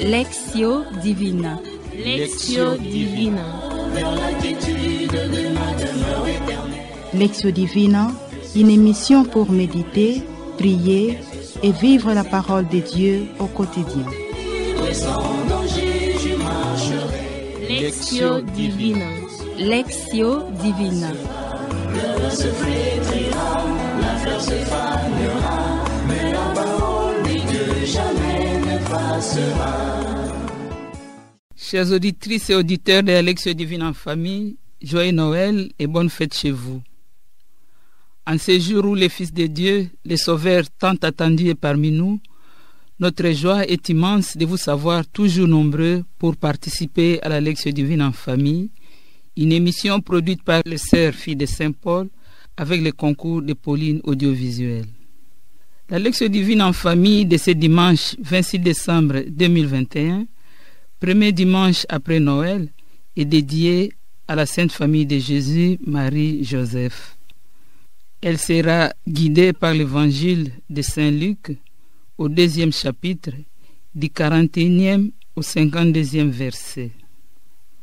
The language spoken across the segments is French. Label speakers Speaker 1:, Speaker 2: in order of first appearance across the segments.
Speaker 1: Lectio Divina.
Speaker 2: Lectio Divina.
Speaker 3: Lectio Divina, une émission pour méditer, prier et vivre la parole de Dieu au quotidien.
Speaker 2: Lectio Divina.
Speaker 1: Lectio Divina.
Speaker 4: Le se flétrira, la fleur se fanera, mais la parole de Dieu jamais ne passera.
Speaker 5: Chers auditrices et auditeurs de la Lectio Divine en famille, joyeux Noël et bonne fête chez vous. En ces jours où le Fils de Dieu, le Sauveur tant attendu est parmi nous, notre joie est immense de vous savoir toujours nombreux pour participer à la Lectio Divine en famille, une émission produite par les sœurs filles de Saint-Paul avec le concours de Pauline Audiovisuel. La Lectio Divine en famille de ce dimanche 26 décembre 2021, premier dimanche après Noël, est dédiée à la Sainte Famille de Jésus, Marie, Joseph. Elle sera guidée par l'Évangile de Saint Luc au 2e chapitre, du 41e au 52e verset.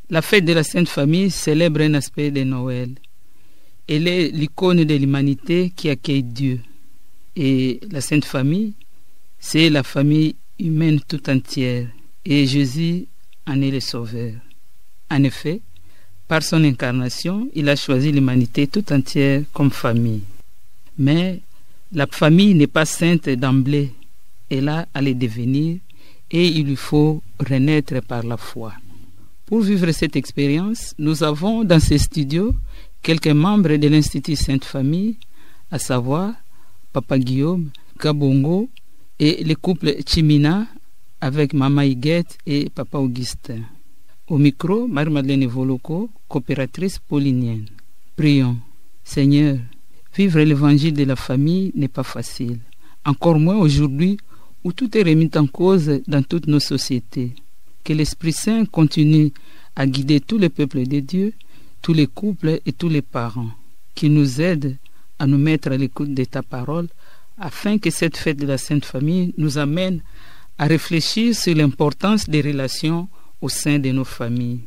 Speaker 5: La fête de la Sainte Famille célèbre un aspect de Noël. Elle est l'icône de l'humanité qui accueille Dieu. Et la Sainte Famille, c'est la famille humaine tout entière. Et Jésus en est le Sauveur. En effet, par son incarnation, il a choisi l'humanité tout entière comme famille. Mais la famille n'est pas sainte d'emblée. Elle a à le devenir et il lui faut renaître par la foi. Pour vivre cette expérience, nous avons dans ces studios quelques membres de l'Institut Sainte Famille, à savoir Papa Guillaume, Kabongo et le couple Chimina avec Maman Higuette et Papa Augustin. Au micro, Marie-Madeleine Voloko, coopératrice paulinienne. Prions. Seigneur, vivre l'évangile de la famille n'est pas facile. Encore moins aujourd'hui où tout est remis en cause dans toutes nos sociétés. Que l'Esprit Saint continue à guider tous les peuples de Dieu, tous les couples et tous les parents. Qu'il nous aide à nous mettre à l'écoute de ta parole afin que cette fête de la Sainte Famille nous amène à réfléchir sur l'importance des relations au sein de nos familles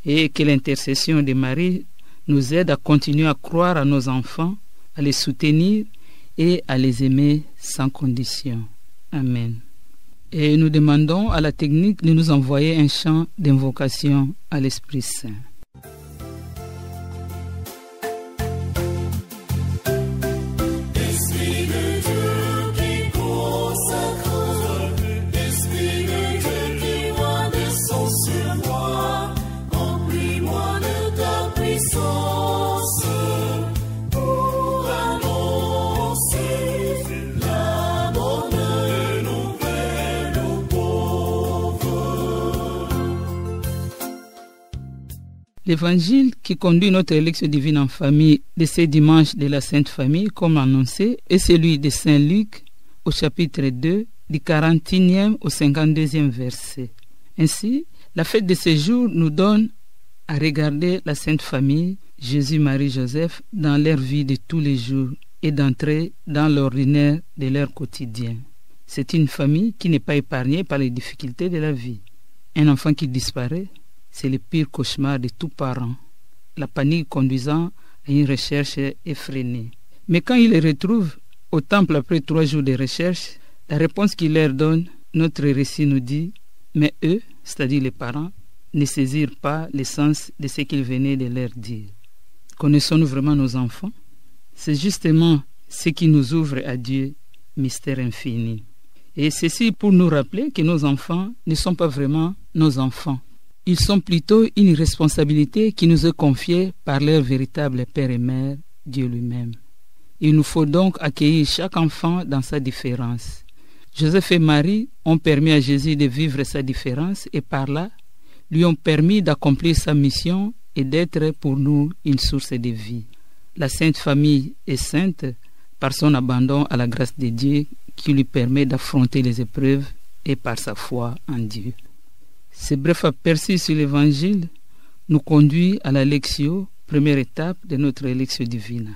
Speaker 5: et que l'intercession de Marie nous aide à continuer à croire à nos enfants, à les soutenir et à les aimer sans condition. Amen. Et nous demandons à la technique de nous envoyer un chant d'invocation à l'Esprit Saint. L'évangile qui conduit notre Lectio Divine en famille de ce dimanche de la Sainte Famille, comme annoncé, est celui de Saint Luc au chapitre 2, du 41e au 52e verset. Ainsi, la fête de ce jour nous donne à regarder la Sainte Famille, Jésus, Marie, Joseph, dans leur vie de tous les jours et d'entrer dans l'ordinaire de leur quotidien. C'est une famille qui n'est pas épargnée par les difficultés de la vie. Un enfant qui disparaît, c'est le pire cauchemar de tout parent, la panique conduisant à une recherche effrénée. Mais quand ils les retrouvent au temple après 3 jours de recherche, la réponse qu'il leur donne, notre récit nous dit, mais eux, c'est-à-dire les parents, ne saisirent pas l'essence de ce qu'il venait de leur dire. Connaissons-nous vraiment nos enfants? C'est justement ce qui nous ouvre à Dieu, mystère infini. Et ceci pour nous rappeler que nos enfants ne sont pas vraiment nos enfants. Ils sont plutôt une responsabilité qui nous est confiée par leur véritable Père et Mère, Dieu lui-même. Il nous faut donc accueillir chaque enfant dans sa différence. Joseph et Marie ont permis à Jésus de vivre sa différence et par là, lui ont permis d'accomplir sa mission et d'être pour nous une source de vie. La Sainte Famille est sainte par son abandon à la grâce de Dieu qui lui permet d'affronter les épreuves et par sa foi en Dieu. Ce bref aperçu sur l'Évangile nous conduit à la Lectio, première étape de notre Lectio Divina.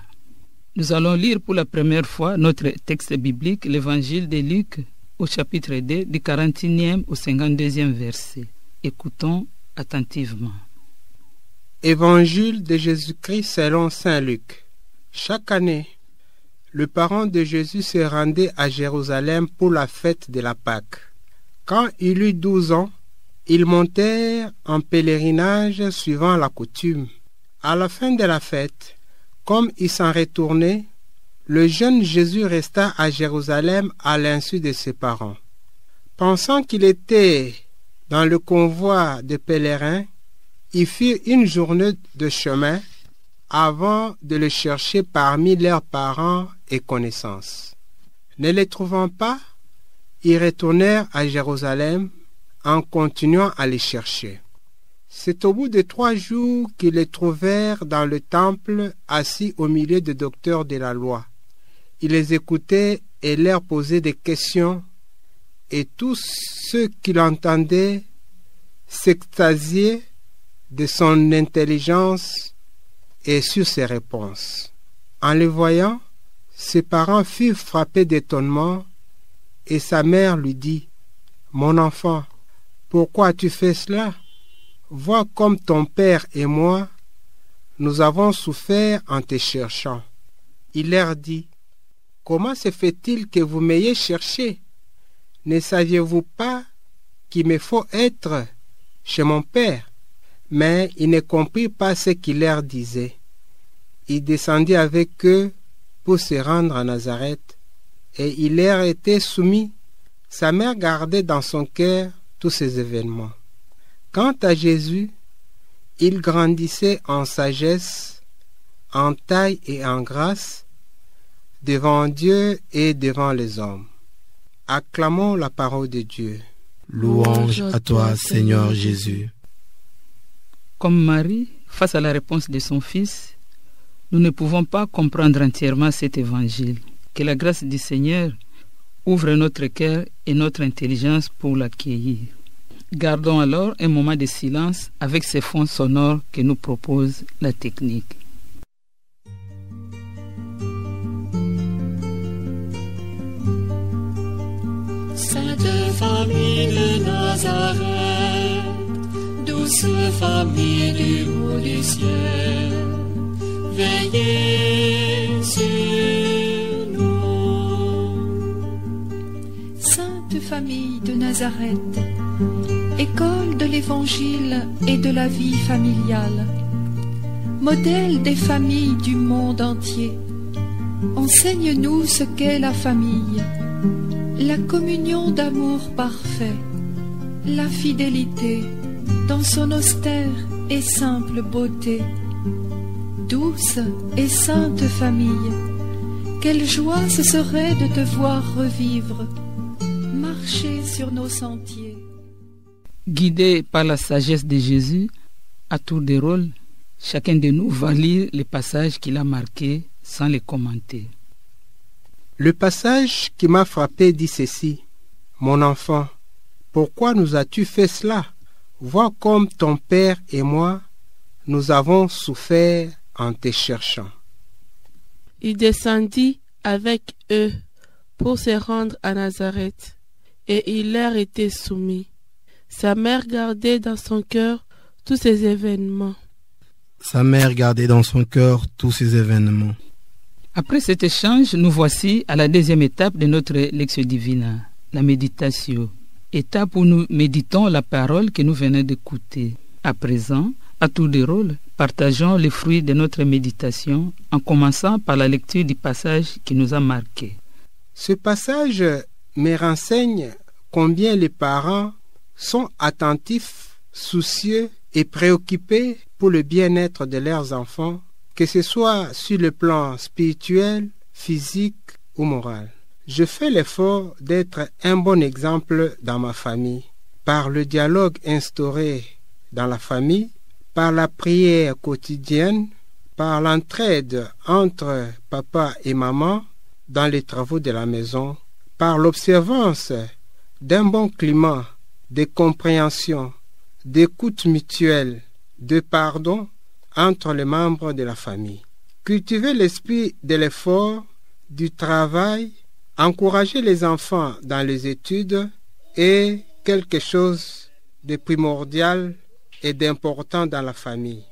Speaker 5: Nous allons lire pour la première fois notre texte biblique, l'Évangile de Luc, au chapitre 2, du 41e au 52e verset. Écoutons attentivement.
Speaker 6: Évangile de Jésus-Christ selon saint Luc. Chaque année, le parent de Jésus se rendait à Jérusalem pour la fête de la Pâque. Quand il eut 12 ans, ils montèrent en pèlerinage suivant la coutume. À la fin de la fête, comme ils s'en retournaient, le jeune Jésus resta à Jérusalem à l'insu de ses parents. Pensant qu'il était dans le convoi de pèlerins, ils firent une journée de chemin avant de le chercher parmi leurs parents et connaissances. Ne les trouvant pas, ils retournèrent à Jérusalem en continuant à les chercher. C'est au bout de 3 jours qu'ils les trouvèrent dans le temple, assis au milieu des docteurs de la loi. Ils les écoutaient et leur posaient des questions, et tous ceux qui l'entendaient s'extasiaient de son intelligence et sur ses réponses. En les voyant, ses parents furent frappés d'étonnement, et sa mère lui dit, « Mon enfant, pourquoi as-tu fait cela? Vois comme ton père et moi, nous avons souffert en te cherchant. » Il leur dit, « Comment se fait-il que vous m'ayez cherché? Ne saviez-vous pas qu'il me faut être chez mon père? » Mais il ne comprit pas ce qu'il leur disait. Il descendit avec eux pour se rendre à Nazareth, et il leur était soumis. Sa mère gardait dans son cœur tous ces événements. Quant à Jésus, il grandissait en sagesse, en taille et en grâce, devant Dieu et devant les hommes. Acclamons la parole de Dieu.
Speaker 2: Louange à toi, Seigneur Jésus.
Speaker 5: Comme Marie, face à la réponse de son fils, nous ne pouvons pas comprendre entièrement cet évangile. Que la grâce du Seigneur ouvre notre cœur et notre intelligence pour l'accueillir. Gardons alors un moment de silence avec ces fonds sonores que nous propose la technique.
Speaker 4: Sainte famille de Nazareth, douce famille du haut du ciel, veillez sur nous.
Speaker 7: Sainte famille de Nazareth, école de l'Évangile et de la vie familiale, modèle des familles du monde entier, enseigne-nous ce qu'est la famille, la communion d'amour parfait, la fidélité dans son austère et simple beauté. Douce et sainte famille, quelle joie ce serait de te voir revivre, marcher sur nos sentiers.
Speaker 5: Guidé par la sagesse de Jésus, à tour de rôle, chacun de nous va lire les passages qu'il a marqués sans les commenter.
Speaker 6: Le passage qui m'a frappé dit ceci, « Mon enfant, pourquoi nous as-tu fait cela? Vois comme ton père et moi, nous avons souffert en te cherchant. »
Speaker 2: Il descendit avec eux pour se rendre à Nazareth, et il leur était soumis. Sa mère gardait dans son cœur tous ces événements.
Speaker 5: Après cet échange, nous voici à la deuxième étape de notre Lectio Divina, la méditation. Étape où nous méditons la parole que nous venons d'écouter. À présent, à tour de rôle, partageons les fruits de notre méditation en commençant par la lecture du passage qui nous a marqués.
Speaker 6: Ce passage me renseigne combien les parents sont attentifs, soucieux et préoccupés pour le bien-être de leurs enfants, que ce soit sur le plan spirituel, physique ou moral. Je fais l'effort d'être un bon exemple dans ma famille, par le dialogue instauré dans la famille, par la prière quotidienne, par l'entraide entre papa et maman dans les travaux de la maison, par l'observance d'un bon climat de compréhension, d'écoute mutuelle de pardon entre les membres de la famille. Cultiver l'esprit de l'effort, du travail, encourager les enfants dans les études est quelque chose de primordial et d'important dans la famille.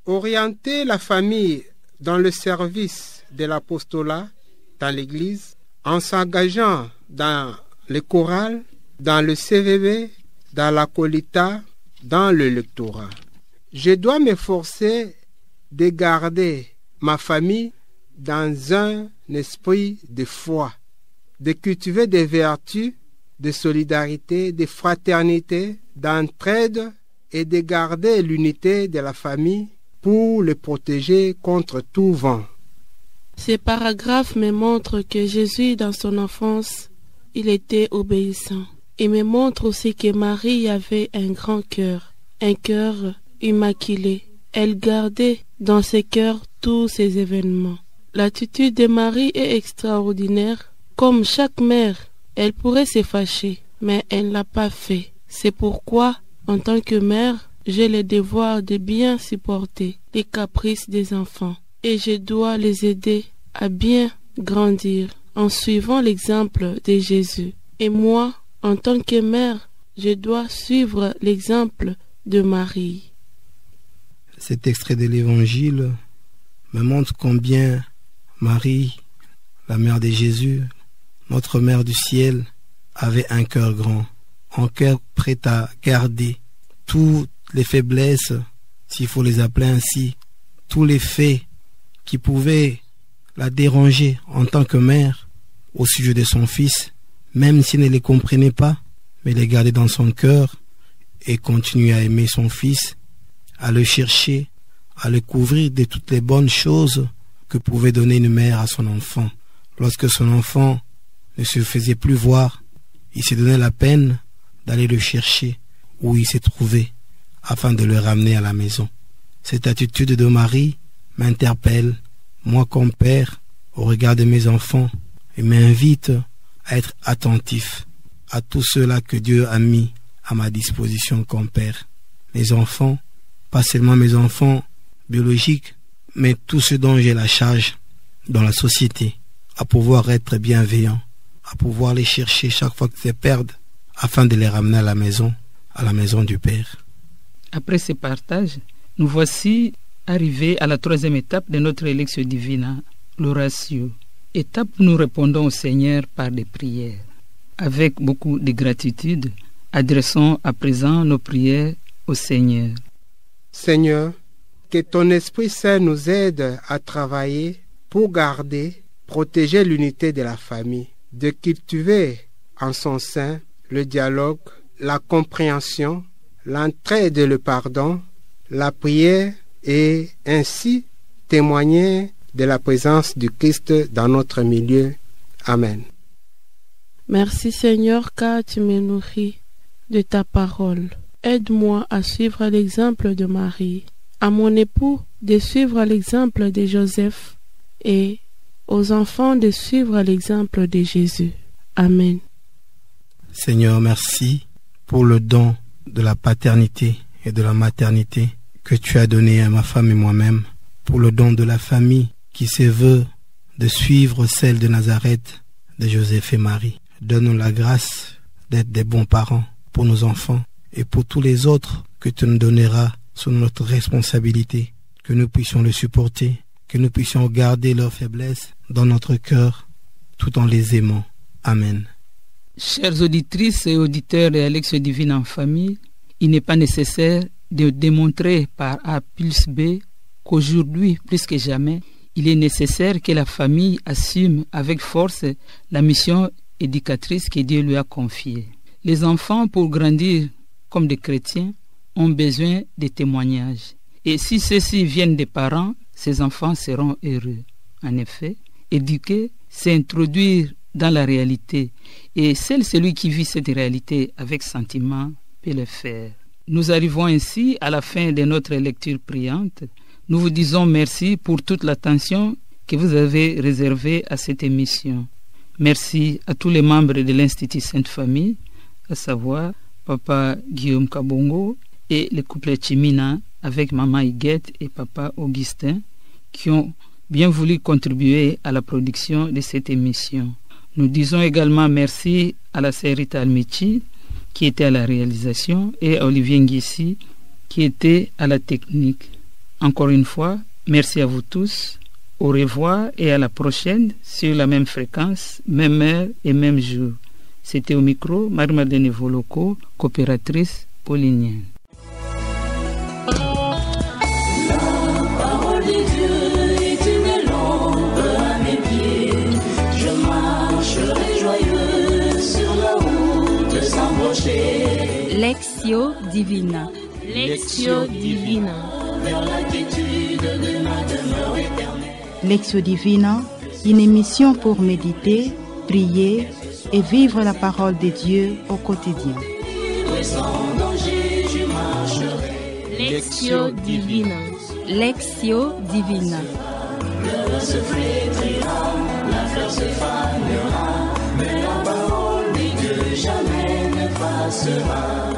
Speaker 6: Orienter la famille dans le service de l'apostolat dans l'Église, en s'engageant dans le choral, dans le CVV, dans la colita, dans le lectorat. Je dois m'efforcer de garder ma famille dans un esprit de foi, de cultiver des vertus de solidarité, de fraternité, d'entraide et de garder l'unité de la famille pour le protéger contre tout vent.
Speaker 2: Ces paragraphes me montrent que Jésus, dans son enfance, il était obéissant. Il me montre aussi que Marie avait un grand cœur, un cœur immaculé. Elle gardait dans ses cœurs tous ces événements. L'attitude de Marie est extraordinaire. Comme chaque mère, elle pourrait se fâcher, mais elle ne l'a pas fait. C'est pourquoi, en tant que mère, j'ai le devoir de bien supporter les caprices des enfants et je dois les aider à bien grandir en suivant l'exemple de Jésus. Et moi, en tant que mère, je dois suivre l'exemple de Marie.
Speaker 8: Cet extrait de l'Évangile me montre combien Marie, la mère de Jésus, notre mère du ciel, avait un cœur grand, un cœur prêt à garder toutes les faiblesses, s'il faut les appeler ainsi, tous les faits qui pouvaient la déranger en tant que mère au sujet de son fils, même s'il ne les comprenait pas, mais les garder dans son cœur et continuer à aimer son fils, à le chercher, à le couvrir de toutes les bonnes choses que pouvait donner une mère à son enfant. Lorsque son enfant ne se faisait plus voir, il se donnait la peine d'aller le chercher où il s'est trouvé afin de le ramener à la maison. Cette attitude de Marie m'interpelle, moi comme père, au regard de mes enfants, et m'invite à être attentif à tout cela que Dieu a mis à ma disposition comme père. Mes enfants, pas seulement mes enfants biologiques, mais tout ce dont j'ai la charge dans la société, à pouvoir être bienveillant, à pouvoir les chercher chaque fois qu'ils se perdent, afin de les ramener à la maison du Père.
Speaker 5: Après ce partage, nous voici arrivés à la troisième étape de notre Lectio Divina, l'oratio. Étape où nous répondons au Seigneur par des prières. Avec beaucoup de gratitude, adressons à présent nos prières au Seigneur.
Speaker 6: Seigneur, que ton Esprit Saint nous aide à travailler pour garder, protéger l'unité de la famille, de cultiver en son sein le dialogue, la compréhension, l'entraide et le pardon, la prière et ainsi témoigner de la présence du Christ dans notre milieu. Amen.
Speaker 2: Merci Seigneur car tu me nourris de ta parole. Aide-moi à suivre l'exemple de Marie, à mon époux de suivre l'exemple de Joseph et aux enfants de suivre l'exemple de Jésus. Amen.
Speaker 8: Seigneur, merci pour le don de la paternité et de la maternité que tu as donné à ma femme et moi-même, pour le don de la famille qui se veut de suivre celle de Nazareth, de Joseph et Marie. Donne-nous la grâce d'être des bons parents pour nos enfants et pour tous les autres que tu nous donneras sous notre responsabilité, que nous puissions le supporter, que nous puissions garder leurs faiblesses dans notre cœur tout en les aimant. Amen.
Speaker 5: Chères auditrices et auditeurs de la Lectio Divina en famille, il n'est pas nécessaire de démontrer par A plus B qu'aujourd'hui, plus que jamais, il est nécessaire que la famille assume avec force la mission éducatrice que Dieu lui a confiée. Les enfants, pour grandir comme des chrétiens, ont besoin de témoignages. Et si ceux-ci viennent des parents, ces enfants seront heureux. En effet, éduquer, c'est introduire dans la réalité. Et seul celui qui vit cette réalité avec sentiment peut le faire. Nous arrivons ainsi à la fin de notre lecture priante. Nous vous disons merci pour toute l'attention que vous avez réservée à cette émission. Merci à tous les membres de l'Institut Sainte Famille, à savoir Papa Guillaume Kabongo et le couple Chimina avec maman Higuette et papa Augustin qui ont bien voulu contribuer à la production de cette émission. Nous disons également merci à la sœur Rita Almechi qui était à la réalisation et à Olivier Nguissi qui était à la technique. Encore une fois, merci à vous tous. Au revoir et à la prochaine sur la même fréquence, même heure et même jour. C'était au micro Marie-Madeleine Voloko, coopératrice paulinienne.
Speaker 4: La parole de Dieu est une lampe à mes pieds. Je marcherai joyeux sur la route sans broncher.
Speaker 1: Lectio Divina.
Speaker 2: Lectio Divina.
Speaker 4: Vers la quiétude de ma demeure éternelle.
Speaker 3: Lectio Divina, une émission pour méditer, prier et vivre la parole de Dieu au quotidien.
Speaker 4: Sans danger, je marcherai.
Speaker 2: Lectio Divina.
Speaker 1: Lectio Divina.
Speaker 4: Le vent se flétrira, la fleur se fanera, mais la parole de Dieu jamais ne passera.